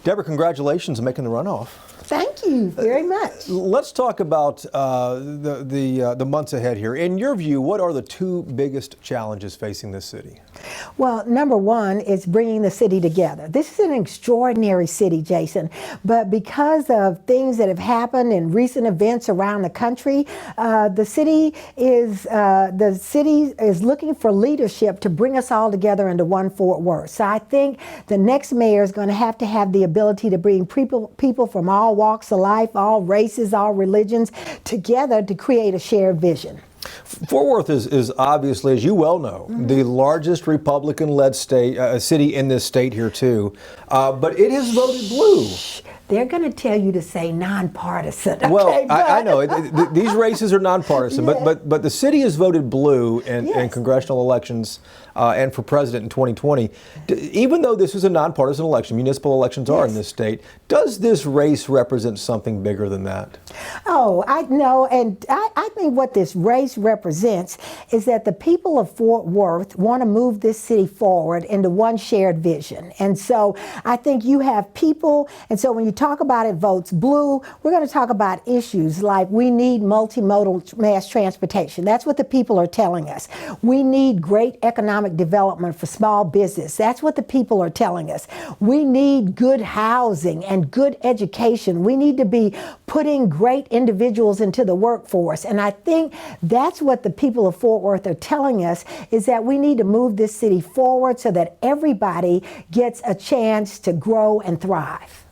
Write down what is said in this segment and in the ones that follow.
Deborah, congratulations on making the runoff. Thank you very much. Let's talk about the months ahead here. In your view, what are the two biggest challenges facing this city? Well, number one is bringing the city together. This is an extraordinary city, Jason, but because of things that have happened in recent events around the country, the city is looking for leadership to bring us all together into one Fort Worth. So I think the next mayor is going to have the ability to bring people from all walks of life, all races, all religions together to create a shared vision. Fort Worth is obviously, as you well know, the largest Republican-led city in this state here too, but it has voted blue. They're going to tell you to say nonpartisan. Okay, well, I know these races are nonpartisan, yeah. but the city has voted blue in congressional elections and for president in 2020. Even though this is a nonpartisan election, municipal elections are in this state, does this race represent something bigger than that? Oh, I know, and I think what this race represents is that the people of Fort Worth want to move this city forward into one shared vision. And so I think you have people, and so when you talk about it votes blue, we're going to talk about issues like we need multimodal mass transportation. That's what the people are telling us. We need great economic development for small business. That's what the people are telling us. We need good housing and good education. We need to be putting great individuals into the workforce. And I think that's what the people of Fort Worth are telling us, is that we need to move this city forward so that everybody gets a chance to grow and thrive.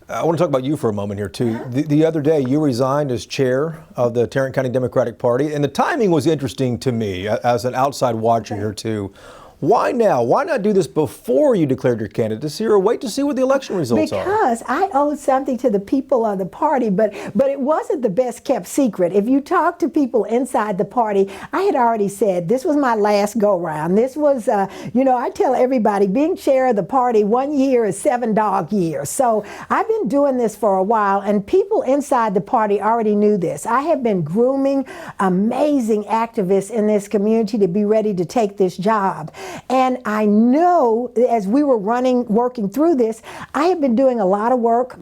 I want to talk about you for a moment here, too. The other day, you resigned as chair of the Tarrant County Democratic Party, and the timing was interesting to me as an outside watcher here, too. Why now? Why not do this before you declared your candidacy, or wait to see what the election results are? Because I owed something to the people of the party, but it wasn't the best kept secret. If you talk to people inside the party, I had already said this was my last go round. This was, I tell everybody, being chair of the party, 1 year is 7 dog years. So I've been doing this for a while, and people inside the party already knew this. I have been grooming amazing activists in this community to be ready to take this job. And I know as we were working through this, I have been doing a lot of work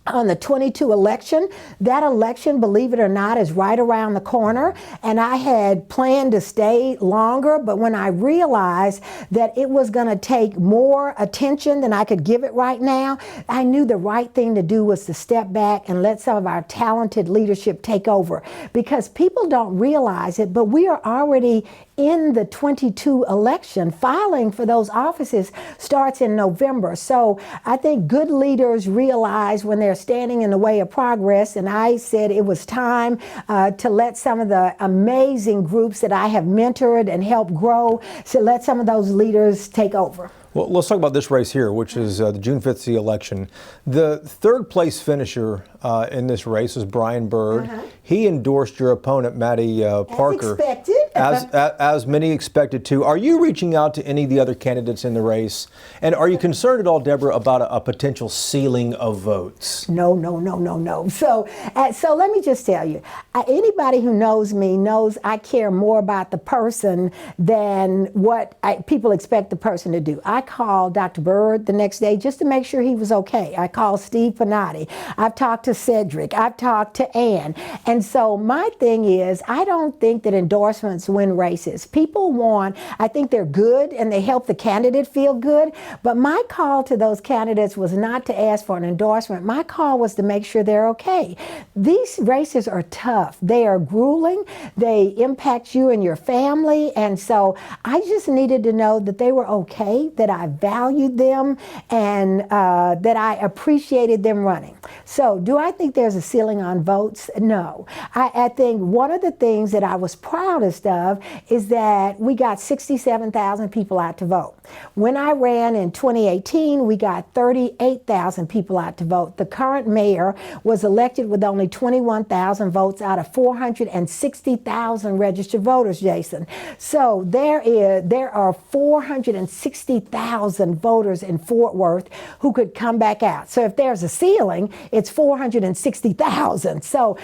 on the 22 election. That election, believe it or not, is right around the corner. And I had planned to stay longer, but when I realized that it was going to take more attention than I could give it right now, I knew the right thing to do was to step back and let some of our talented leadership take over. Because people don't realize it, but we are already in the 22 election. Filing for those offices starts in November. So I think good leaders realize when they're standing in the way of progress, and I said it was time to let some of the amazing groups that I have mentored and helped grow, to let some of those leaders take over. Well, let's talk about this race here, which is the June 5th election. The third place finisher in this race was Brian Byrd. He endorsed your opponent, Matty Parker. As expected. As many expected to. Are you reaching out to any of the other candidates in the race? And are you concerned at all, Deborah, about a potential ceiling of votes? No. So let me just tell you, anybody who knows me knows I care more about the person than what people expect the person to do. I called Dr. Byrd the next day just to make sure he was okay. I called Steve Panatti. I've talked to Cedric. I've talked to Ann. And so my thing is, I don't think that endorsements win races. People I think they're good and they help the candidate feel good, but my call to those candidates was not to ask for an endorsement. My call was to make sure they're okay. These races are tough. They are grueling. They impact you and your family. And so I just needed to know that they were okay, that I valued them, and that I appreciated them running. So do I think there's a ceiling on votes? No. I think one of the things that I was proudest of is that we got 67,000 people out to vote. When I ran in 2018, we got 38,000 people out to vote. The current mayor was elected with only 21,000 votes out of 460,000 registered voters, Jason. So there are 460,000 voters in Fort Worth who could come back out. So if there's a ceiling, it's 460,000. So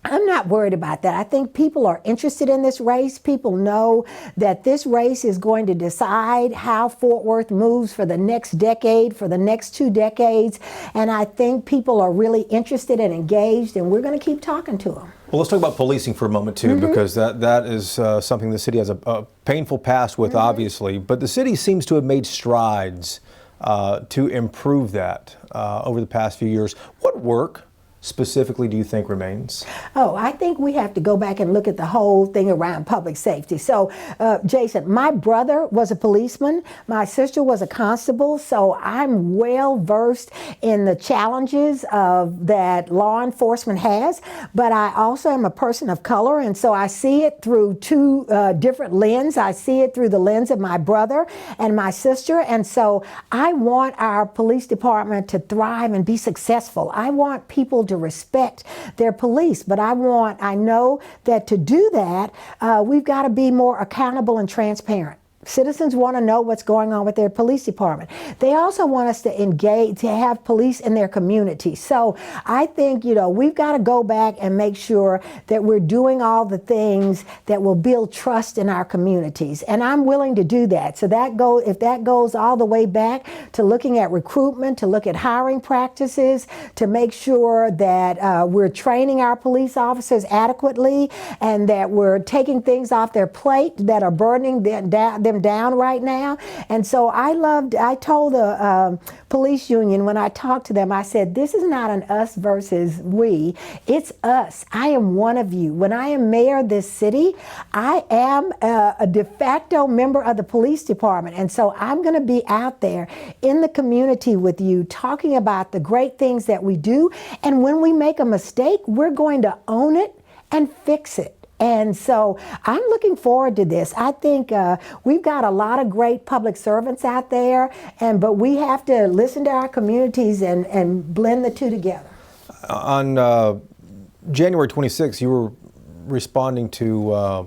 I'm not worried about that. I think people are interested in this race. People know that this race is going to decide how Fort Worth moves for the next decade, for the next 2 decades. And I think people are really interested and engaged, and we're going to keep talking to them. Well, let's talk about policing for a moment, too, because that is something the city has a painful past with, obviously. But the city seems to have made strides to improve that over the past few years. What work specifically do you think remains? Oh, I think we have to go back and look at the whole thing around public safety. So, Jason, my brother was a policeman. My sister was a constable. So I'm well versed in the challenges that law enforcement has. But I also am a person of color. And so I see it through 2 different lenses. I see it through the lens of my brother and my sister. And so I want our police department to thrive and be successful. I want people to respect their police. But I know that to do that, we've got to be more accountable and transparent. Citizens want to know what's going on with their police department. They also want us to engage, to have police in their community. So I think, we've got to go back and make sure that we're doing all the things that will build trust in our communities. And I'm willing to do that. So if that goes all the way back to looking at recruitment, to look at hiring practices, to make sure that we're training our police officers adequately and that we're taking things off their plate that are burdening them down right now. And so I told the police union when I talked to them, I said, this is not an us versus we, it's us. I am one of you. When I am mayor of this city, I am a de facto member of the police department. And so I'm going to be out there in the community with you talking about the great things that we do. And when we make a mistake, we're going to own it and fix it. And so I'm looking forward to this. I think we've got a lot of great public servants out there, but we have to listen to our communities and blend the 2 together. On January 26th, you were responding to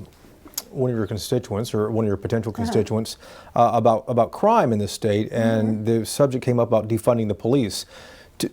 one of your constituents or one of your potential constituents about crime in the state, and the subject came up about defunding the police.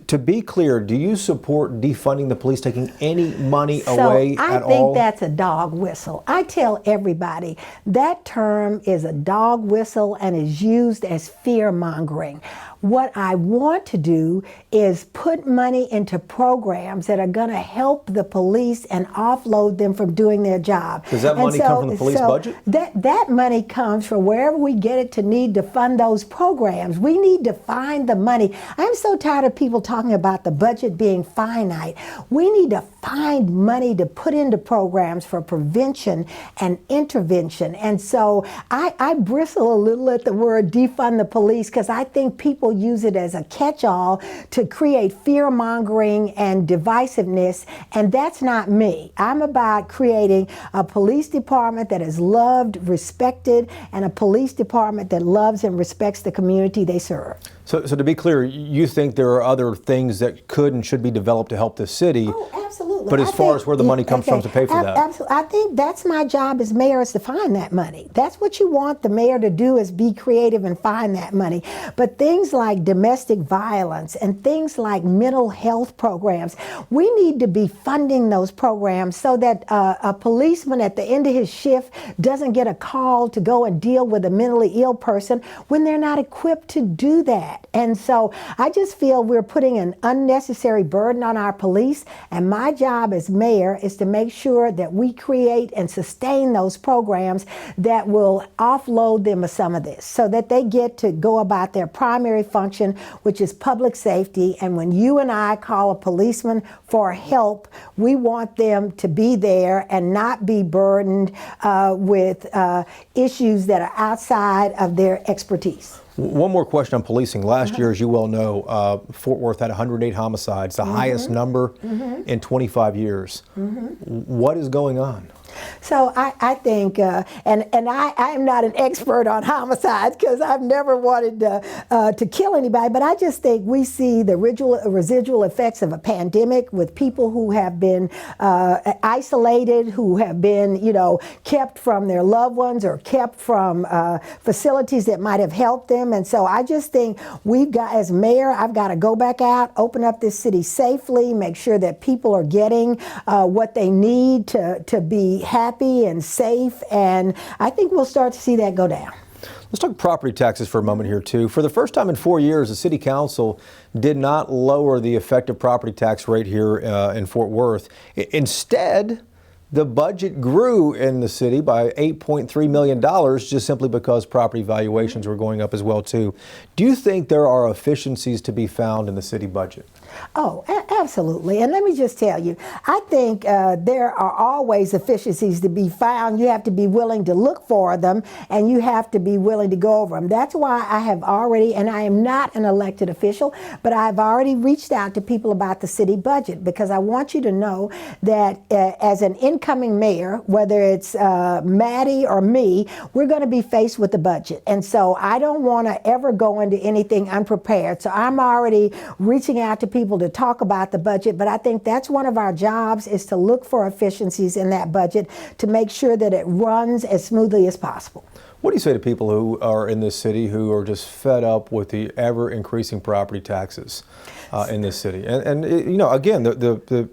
To be clear, do you support defunding the police, taking any money away at all? I think that's a dog whistle. I tell everybody that term is a dog whistle and is used as fear-mongering. What I want to do is put money into programs that are going to help the police and offload them from doing their job. Does that money come from the police budget? That money comes from wherever we get it to need to fund those programs. We need to find the money. I'm so tired of people talking about the budget being finite. We need to find money to put into programs for prevention and intervention. And so I bristle a little at the word defund the police because I think people use it as a catch-all to create fear-mongering and divisiveness, and that's not me. I'm about creating a police department that is loved, respected, and a police department that loves and respects the community they serve. So to be clear, you think there are other things that could and should be developed to help the city? Oh, absolutely. But as far as where the money comes from to pay for that? Absolutely. I think that's my job as mayor, is to find that money. That's what you want the mayor to do, is be creative and find that money. But things like domestic violence and things like mental health programs, we need to be funding those programs so that a policeman at the end of his shift doesn't get a call to go and deal with a mentally ill person when they're not equipped to do that. And so I just feel we're putting an unnecessary burden on our police, and my job as mayor is to make sure that we create and sustain those programs that will offload them of some of this so that they get to go about their primary function, which is public safety. And when you and I call a policeman for help, we want them to be there and not be burdened with issues that are outside of their expertise. One more question on policing. Last year, as you well know, Fort Worth had 108 homicides, the highest number in 25 years. What is going on? So I think, and I am not an expert on homicides because I've never wanted to kill anybody, but I just think we see the residual effects of a pandemic with people who have been isolated, who have been, kept from their loved ones or kept from facilities that might have helped them. And so I just think we've got, as mayor, I've got to go back out, open up this city safely, make sure that people are getting what they need to be happy and safe, and I think we'll start to see that go down. Let's talk property taxes for a moment here, too. For the first time in 4 years, the City Council did not lower the effective property tax rate here in Fort Worth. Instead, the budget grew in the city by $8.3 million just simply because property valuations were going up as well, too. Do you think there are efficiencies to be found in the city budget? Oh, absolutely. And let me just tell you, I think there are always efficiencies to be found. You have to be willing to look for them, and you have to be willing to go over them. That's why I have already, and I am not an elected official, but I've already reached out to people about the city budget, because I want you to know that as an incoming mayor, whether it's Maddie or me, we're going to be faced with the budget. And so I don't want to ever go into anything unprepared. So I'm already reaching out to people to talk about the budget, but I think that's one of our jobs, is to look for efficiencies in that budget to make sure that it runs as smoothly as possible. What do you say to people who are in this city who are just fed up with the ever increasing property taxes in this city? And again, the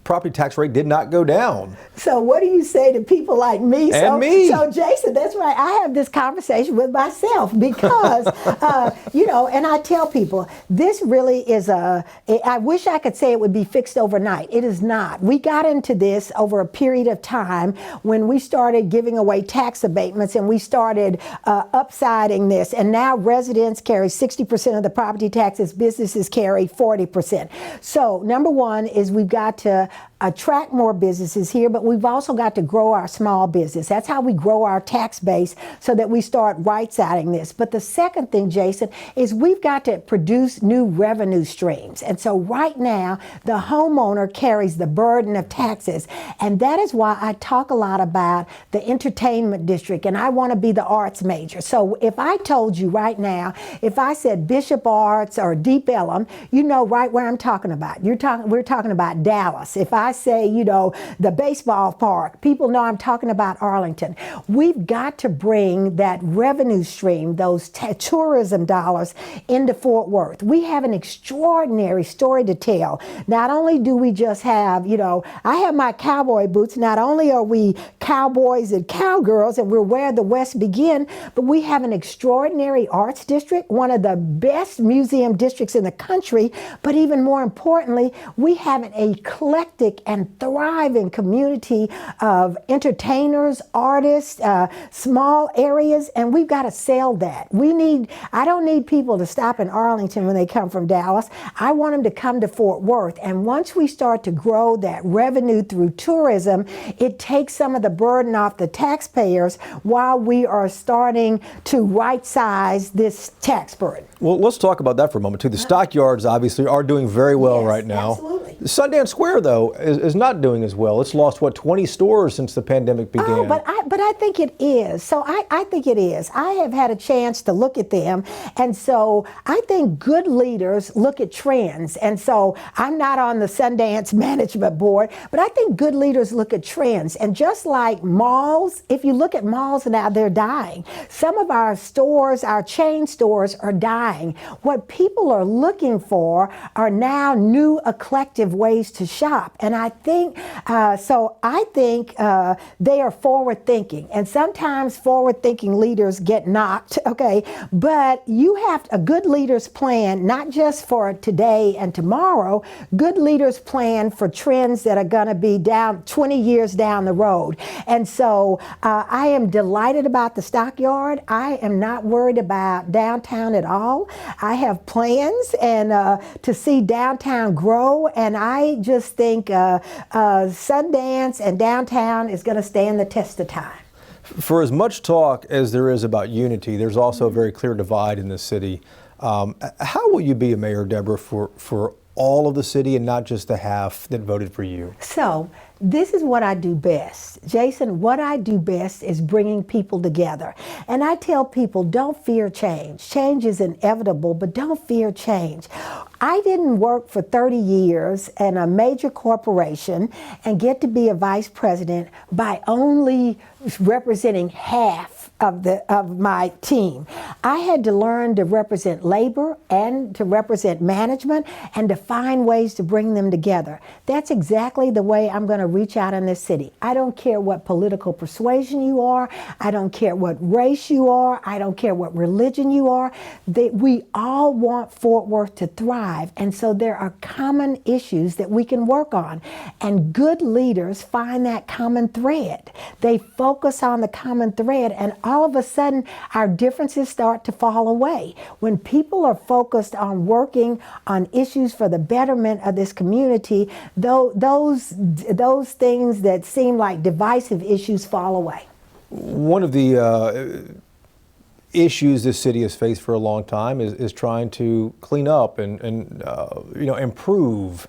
property tax rate did not go down. So what do you say to people like me? So Jason, that's right. I have this conversation with myself because, and I tell people, this really is I wish I could say it would be fixed overnight. It is not. We got into this over a period of time when we started giving away tax abatements, and we started upsiding this. And now residents carry 60% of the property taxes, businesses carry 40%. So number one is we've got to attract more businesses here, but we've also got to grow our small business. That's how we grow our tax base, so that we start right-siding this. But the second thing, Jason, is we've got to produce new revenue streams. And so right now, the homeowner carries the burden of taxes. And that is why I talk a lot about the entertainment district, and I want to be the arts major. So if I told you right now, if I said Bishop Arts or Deep Ellum, you know right where I'm talking about. We're talking about Dallas. If I say, the baseball park, people know I'm talking about Arlington. We've got to bring that revenue stream, those tourism dollars, into Fort Worth. We have an extraordinary story to tell. Not only do we just have, I have my cowboy boots. Not only are we cowboys and cowgirls, and we're where the West begin, but we have an extraordinary arts district, one of the best museum districts in the country. But even more importantly, we have an eclectic and thriving community of entertainers, artists, small areas, and we've got to sell that. I don't need people to stop in Arlington when they come from Dallas. I want them to come to Fort Worth. And once we start to grow that revenue through tourism, it takes some of the burden off the taxpayers while we are starting to right-size this tax burden. Well, let's talk about that for a moment, too. The stockyards obviously are doing very well right now. Absolutely. Sundance Square, though, is not doing as well. It's lost, 20 stores since the pandemic began? Oh, but I think it is. So I think it is. I have had a chance to look at them. And so I think good leaders look at trends. And so I'm not on the Sundance Management Board, but I think good leaders look at trends. And just like malls, if you look at malls now, they're dying. Some of our stores, our chain stores, are dying. What people are looking for are now new eclectic ways to shop. And I think, they are forward thinking. And sometimes forward thinking leaders get knocked, okay? But you have a good leader's plan, not just for today and tomorrow, good leaders plan for trends that are going to be down 20 years down the road. And so I am delighted about the Stockyard. I am not worried about downtown at all. I have plans and to see downtown grow, and I just think Sundance and downtown is going to stand the test of time. For as much talk as there is about unity, there's also a very clear divide in the city. How will you be a mayor, Deborah, for all of the city and not just the half that voted for you? So this is what I do best. Jason, what I do best is bringing people together. And I tell people, don't fear change. Change is inevitable, but don't fear change. I didn't work for 30 years in a major corporation and get to be a vice president by only representing half of my team. I had to learn to represent labor and to represent management and to find ways to bring them together. That's exactly the way I'm going to reach out in this city. I don't care what political persuasion you are. I don't care what race you are. I don't care what religion you are. We all want Fort Worth to thrive. And so there are common issues that we can work on. And good leaders find that common thread. They focus on the common thread, and all of a sudden our differences start to fall away. When people are focused on working on issues for the betterment of this community, those things that seem like divisive issues fall away. One of the issues this city has faced for a long time is trying to clean up and improve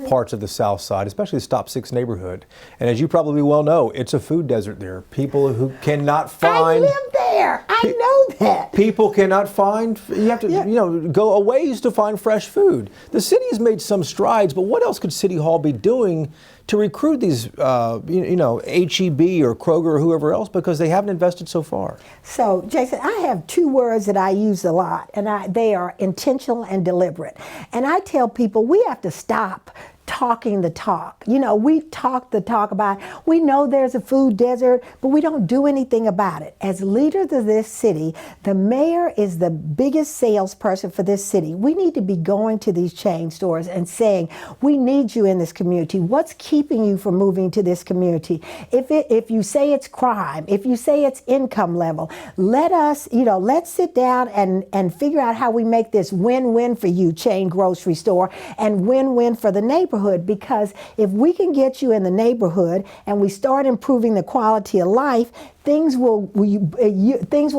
parts of the South Side, especially the Stop 6 neighborhood. And as you probably well know, it's a food desert there. People who cannot find... I live there. I know that. People cannot find... You have to go a ways to find fresh food. The city has made some strides, but what else could City Hall be doing to recruit these, HEB or Kroger or whoever else, because they haven't invested so far? So, Jason, I have two words that I use a lot, and they are intentional and deliberate. And I tell people we have to stop talking the talk. We talk the talk about, we know there's a food desert, but we don't do anything about it. As leaders of this city, the mayor is the biggest salesperson for this city. We need to be going to these chain stores and saying, we need you in this community. What's keeping you from moving to this community? If you say it's crime, if you say it's income level, let's sit down and figure out how we make this win-win for you, chain grocery store, and win-win for the neighborhood. Because if we can get you in the neighborhood and we start improving the quality of life, things will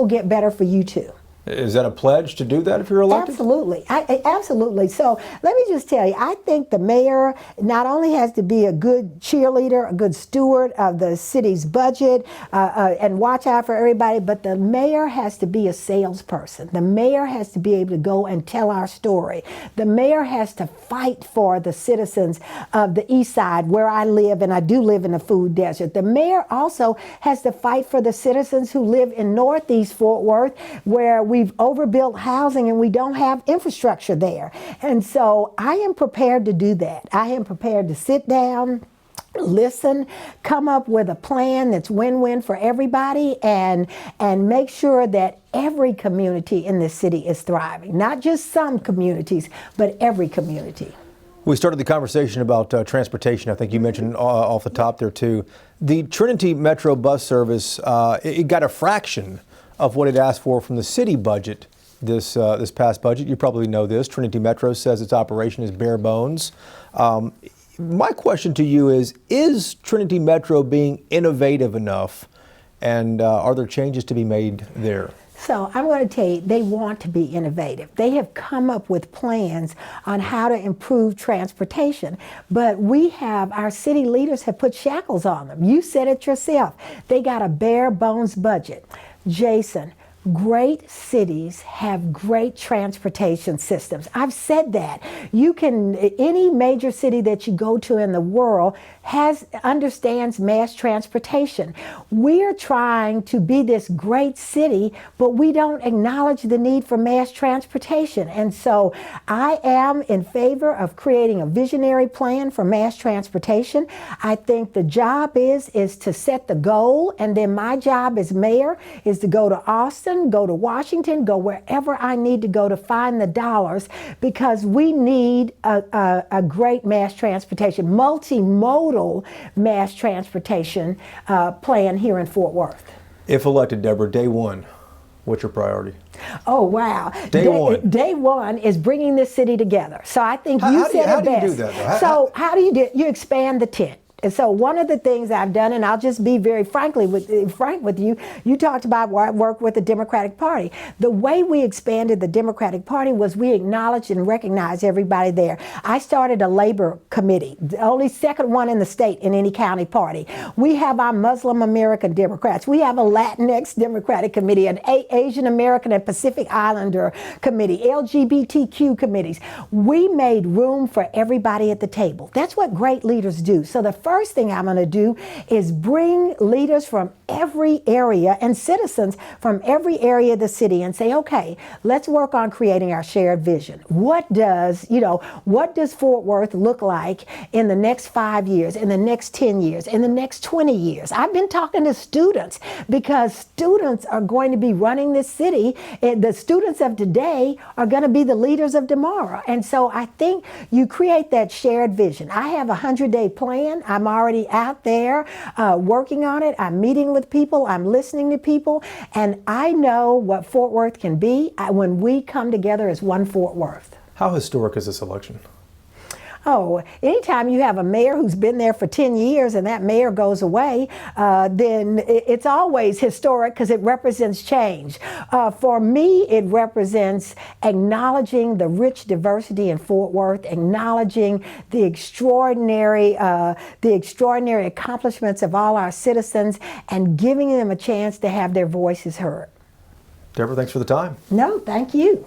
get better for you too. Is that a pledge to do that if you're elected? Absolutely. Absolutely. So let me just tell you, I think the mayor not only has to be a good cheerleader, a good steward of the city's budget, and watch out for everybody, but the mayor has to be a salesperson. The mayor has to be able to go and tell our story. The mayor has to fight for the citizens of the East Side, where I live, and I do live in a food desert. The mayor also has to fight for the citizens who live in Northeast Fort Worth, where we've overbuilt housing and we don't have infrastructure there. And so I am prepared to do that. I am prepared to sit down, listen, come up with a plan that's win-win for everybody, and make sure that every community in this city is thriving. Not just some communities, but every community. We started the conversation about transportation. I think you mentioned off the top there too. The Trinity Metro bus service, it got a fraction of what it asked for from the city budget this past budget. You probably know this. Trinity Metro says its operation is bare bones. My question to you is Trinity Metro being innovative enough, and are there changes to be made there? So I'm going to tell you, they want to be innovative. They have come up with plans on how to improve transportation, but our city leaders have put shackles on them. You said it yourself. They got a bare bones budget. Jason, great cities have great transportation systems. I've said that. Any major city that you go to in the world understands mass transportation. We're trying to be this great city, but we don't acknowledge the need for mass transportation. And so I am in favor of creating a visionary plan for mass transportation. I think the job is to set the goal, and then my job as mayor is to go to Austin, go to Washington, go wherever I need to go to find the dollars, because we need a great mass transportation, multimodal mass transportation plan here in Fort Worth. If elected, Deborah, day one, what's your priority? Oh, wow. Day one is bringing this city together. So I think you said it best. How do you do that, though? So how do you do it? You expand the tent. And so one of the things I've done, and I'll just be very frank with you, you talked about where I work with the Democratic Party. The way we expanded the Democratic Party was we acknowledged and recognized everybody there. I started a labor committee, the only second one in the state in any county party. We have our Muslim American Democrats. We have a Latinx Democratic Committee, an Asian American and Pacific Islander committee, LGBTQ committees. We made room for everybody at the table. That's what great leaders do. So the first thing I'm going to do is bring leaders from every area and citizens from every area of the city and say, okay, let's work on creating our shared vision. What does Fort Worth look like in the next 5 years, in the next 10 years, in the next 20 years? I've been talking to students because students are going to be running this city. And the students of today are going to be the leaders of tomorrow. And so I think you create that shared vision. I have a 100-day plan. I'm already out there working on it. I'm meeting with people. I'm listening to people. And I know what Fort Worth can be when we come together as one Fort Worth. How historic is this election? Oh, anytime you have a mayor who's been there for 10 years and that mayor goes away, then it's always historic because it represents change. For me, it represents acknowledging the rich diversity in Fort Worth, acknowledging the extraordinary accomplishments of all our citizens, and giving them a chance to have their voices heard. Deborah, thanks for the time. No, thank you.